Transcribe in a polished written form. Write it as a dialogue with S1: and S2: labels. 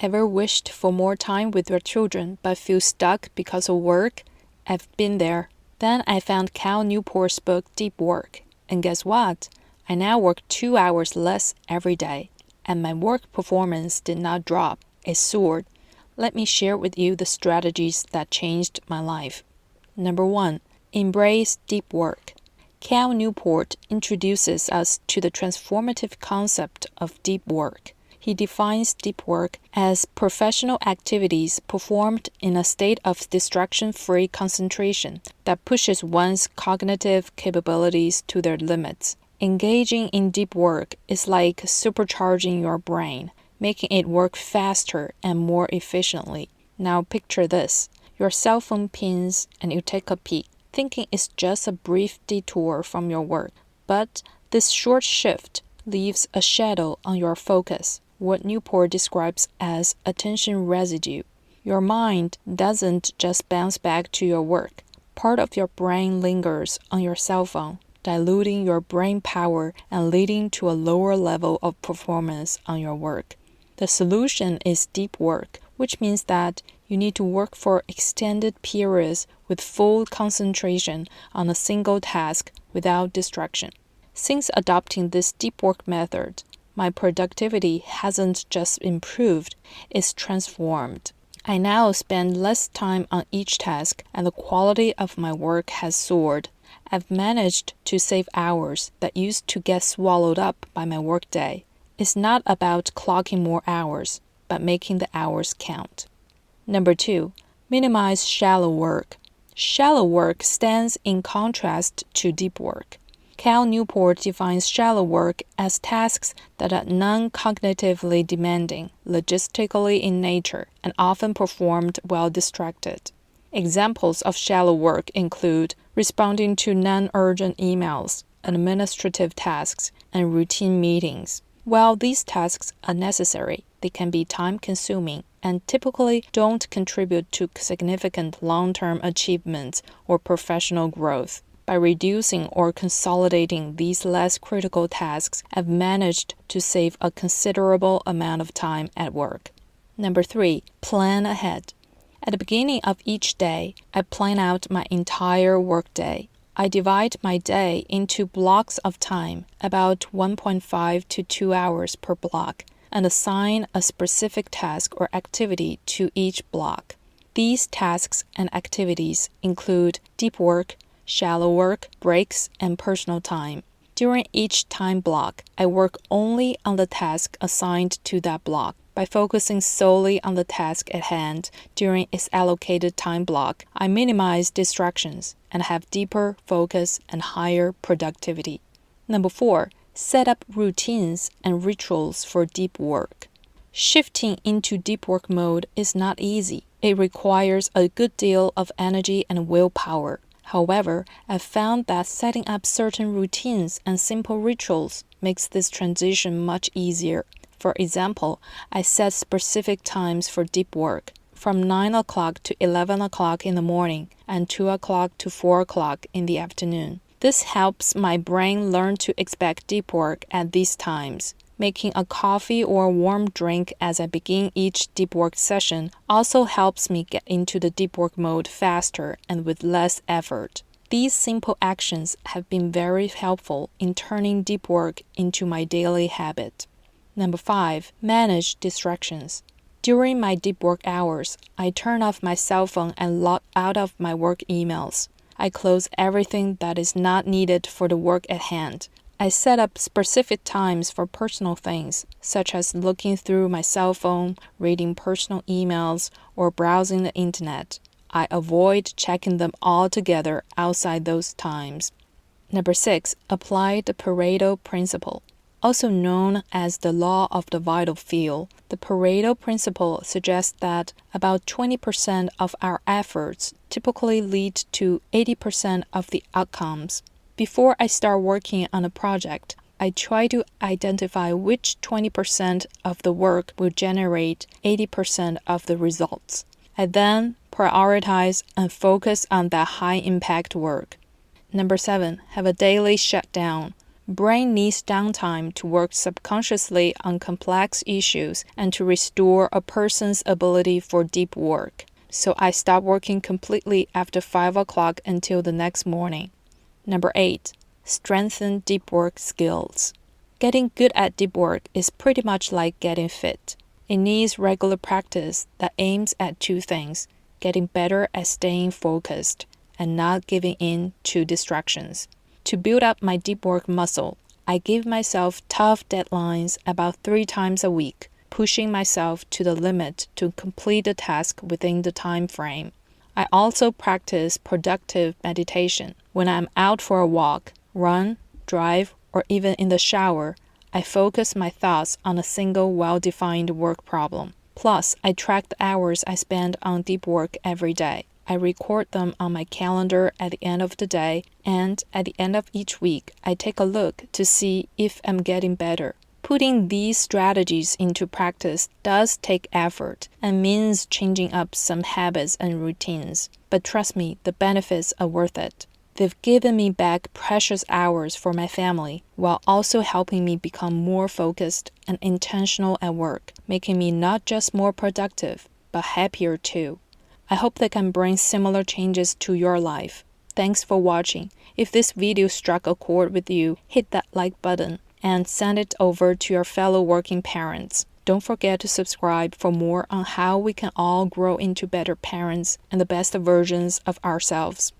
S1: Ever wished for more time with your children but feel stuck because of work? I've been there. Then I found Cal Newport's book Deep Work. And guess what? I now work 2 hours less every day. And my work performance did not drop. It soared. Let me share with you the strategies that changed my life. Number 1. Embrace deep work. Cal Newport introduces us to the transformative concept of deep work. He defines deep work as professional activities performed in a state of distraction-free concentration that pushes one's cognitive capabilities to their limits. Engaging in deep work is like supercharging your brain, making it work faster and more efficiently. Now picture this. Your cell phone pings and you take a peek, thinking it's just a brief detour from your work. But this short shift leaves a shadow on your focus, what Newport describes as attention residue. Your mind doesn't just bounce back to your work. Part of your brain lingers on your cell phone, diluting your brain power and leading to a lower level of performance on your work. The solution is deep work, which means that you need to work for extended periods with full concentration on a single task without distraction. Since adopting this deep work method, my productivity hasn't just improved, it's transformed. I now spend less time on each task and the quality of my work has soared. I've managed to save hours that used to get swallowed up by my workday. It's not about clocking more hours, but making the hours count. Number 2, minimize shallow work. Shallow work stands in contrast to deep work. Cal Newport defines shallow work as tasks that are non-cognitively demanding, logistically in nature, and often performed while distracted. Examples of shallow work include responding to non-urgent emails, administrative tasks, and routine meetings. While these tasks are necessary, they can be time-consuming and typically don't contribute to significant long-term achievements or professional growth. By reducing or consolidating these less critical tasks, I've managed to save a considerable amount of time at work. Number 3, plan ahead. At the beginning of each day, I plan out my entire workday. I divide my day into blocks of time, about 1.5 to 2 hours per block, and assign a specific task or activity to each block. These tasks and activities include deep work, shallow work, breaks, and personal time. During each time block, I work only on the task assigned to that block. By focusing solely on the task at hand during its allocated time block, I minimize distractions and have deeper focus and higher productivity. Number 4, set up routines and rituals for deep work. Shifting into deep work mode is not easy. It requires a good deal of energy and willpower. However, I've found that setting up certain routines and simple rituals makes this transition much easier. For example, I set specific times for deep work, from 9 o'clock to 11 o'clock in the morning and 2 o'clock to 4 o'clock in the afternoon. This helps my brain learn to expect deep work at these times. Making a coffee or a warm drink as I begin each deep work session also helps me get into the deep work mode faster and with less effort. These simple actions have been very helpful in turning deep work into my daily habit. Number 5, manage distractions. During my deep work hours, I turn off my cell phone and log out of my work emails. I close everything that is not needed for the work at hand. I set up specific times for personal things, such as looking through my cell phone, reading personal emails, or browsing the internet. I avoid checking them all together outside those times. Number 6, apply the Pareto Principle. Also known as the law of the vital few, the Pareto Principle suggests that about 20% of our efforts typically lead to 80% of the outcomes. Before I start working on a project, I try to identify which 20% of the work will generate 80% of the results. I then prioritize and focus on that high-impact work. Number 7, have a daily shutdown. Brain needs downtime to work subconsciously on complex issues and to restore a person's ability for deep work. So I stop working completely after 5 o'clock until the next morning. Number 8, strengthen deep work skills. Getting good at deep work is pretty much like getting fit. It needs regular practice that aims at two things: getting better at staying focused and not giving in to distractions. To build up my deep work muscle, I give myself tough deadlines about 3 times a week, pushing myself to the limit to complete the task within the time frame. I also practice productive meditation. When I'm out for a walk, run, drive, or even in the shower, I focus my thoughts on a single well-defined work problem. Plus, I track the hours I spend on deep work every day. I record them on my calendar at the end of the day, and at the end of each week, I take a look to see if I'm getting better. Putting these strategies into practice does take effort and means changing up some habits and routines. But trust me, the benefits are worth it. They've given me back precious hours for my family while also helping me become more focused and intentional at work, making me not just more productive, but happier too. I hope they can bring similar changes to your life. Thanks for watching. If this video struck a chord with you, hit that like button and send it over to your fellow working parents. Don't forget to subscribe for more on how we can all grow into better parents and the best versions of ourselves.